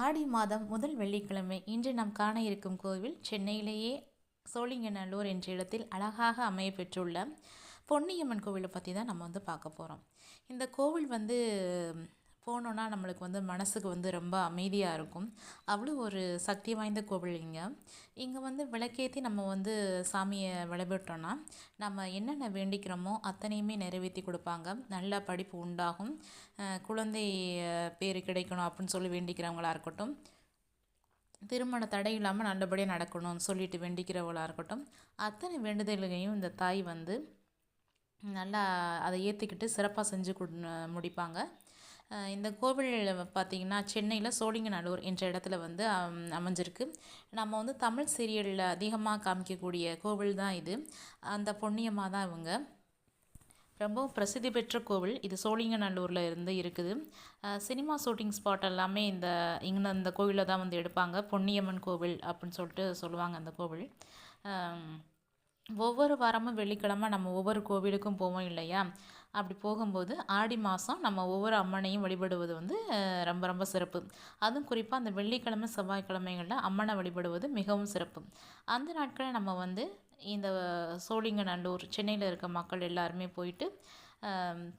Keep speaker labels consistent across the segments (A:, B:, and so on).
A: ஆடி மாதம் முதல் வெள்ளிக்கிழமை இன்று நாம் காண இருக்கும் கோவில் சென்னையிலேயே சோழிங்கநல்லூர் என்ற இடத்தில் அழகாக அமைய பெற்றுள்ள பொன்னியம்மன் கோவிலை பற்றி தான் நம்ம பார்க்க போகிறோம். இந்த கோவில் போனோன்னா நம்மளுக்கு மனசுக்கு ரொம்ப அமைதியாக இருக்கும். அவ்வளோ ஒரு சக்தி வாய்ந்த கோவில் இங்கே விளக்கேற்றி நம்ம சாமியை வழிபட்டோன்னா நம்ம என்னென்ன வேண்டிக்கிறோமோ அத்தனையுமே நிறைவேற்றி கொடுப்பாங்க. நல்ல படிப்பு உண்டாகும், குழந்தை பேர் கிடைக்கணும் அப்படின்னு சொல்லி வேண்டிக்கிறவங்களாக இருக்கட்டும், திருமண தடை இல்லாமல் நல்லபடியாக நடக்கணும்னு சொல்லிட்டு வேண்டிக்கிறவங்களாக இருக்கட்டும், அத்தனை வேண்டுதல்களையும் இந்த தாய் நல்லா அதை ஏற்றிக்கிட்டு சிறப்பாக செஞ்சு முடிப்பாங்க. இந்த கோவில் பார்த்திங்கன்னா சென்னையில் சோழிங்கநல்லூர் என்ற இடத்துல அமைஞ்சிருக்கு. நம்ம தமிழ் சீரியலில் அதிகமாக காமிக்கக்கூடிய கோவில் தான் இது. அந்த பொன்னியம்மா தான் இவங்க. ரொம்பவும் பிரசித்தி பெற்ற கோவில் இது. சோழிங்கநல்லூரில் இருக்குது. சினிமா ஷூட்டிங் ஸ்பாட் எல்லாமே இந்த கோவிலில் தான் எடுப்பாங்க. பொன்னியம்மன் கோவில் அப்படின்னு சொல்லுவாங்க அந்த கோவில். ஒவ்வொரு வாரமும் வெள்ளிக்கிழமை நம்ம ஒவ்வொரு கோவிலுக்கும் போவோம் இல்லையா? அப்படி போகும்போது ஆடி மாதம் நம்ம ஒவ்வொரு அம்மனையும் வழிபடுவது ரொம்ப ரொம்ப சிறப்பு. அதுவும் குறிப்பாக அந்த வெள்ளிக்கிழமை செவ்வாய்க்கிழமைகளில் அம்மனை வழிபடுவது மிகவும் சிறப்பு. அந்த நாட்களில் நம்ம இந்த சோழிங்கநல்லூர் சென்னையில் இருக்க மக்கள் எல்லாருமே போயிட்டு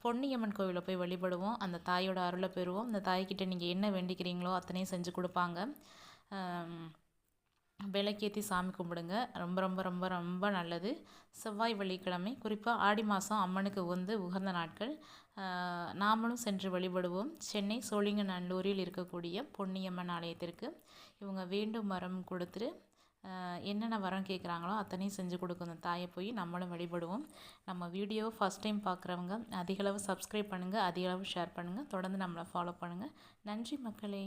A: பொன்னியம்மன் கோவிலில் போய் வழிபடுவோம். அந்த தாயோட அருளை பெறுவோம். அந்த தாய்கிட்ட நீங்கள் என்ன வேண்டிக்கிறீங்களோ அத்தனையும் செஞ்சு கொடுப்பாங்க. விளக்கேற்றி சாமி கும்பிடுங்க. ரொம்ப ரொம்ப ரொம்ப ரொம்ப நல்லது. செவ்வாய் வெள்ளிக்கிழமை குறிப்பாக ஆடி மாதம் அம்மனுக்கு உகந்த நாட்கள். நாமளும் சென்று வழிபடுவோம். சென்னை சோழிங்கநல்லூரில் இருக்கக்கூடிய பொன்னியம்மன் ஆலயத்திற்கு இவங்க வேண்டும் வரம் கொடுத்துட்டு என்னென்ன வரம் கேட்குறாங்களோ அத்தனையும் செஞ்சு கொடுக்கும் தாயை போய் நம்மளும் வழிபடுவோம். நம்ம வீடியோவை ஃபஸ்ட் டைம் பார்க்குறவங்க அதிகளவு சப்ஸ்கிரைப் பண்ணுங்கள், அதிகளவு ஷேர் பண்ணுங்கள், தொடர்ந்து நம்மளை ஃபாலோ பண்ணுங்கள். நன்றி மக்களே.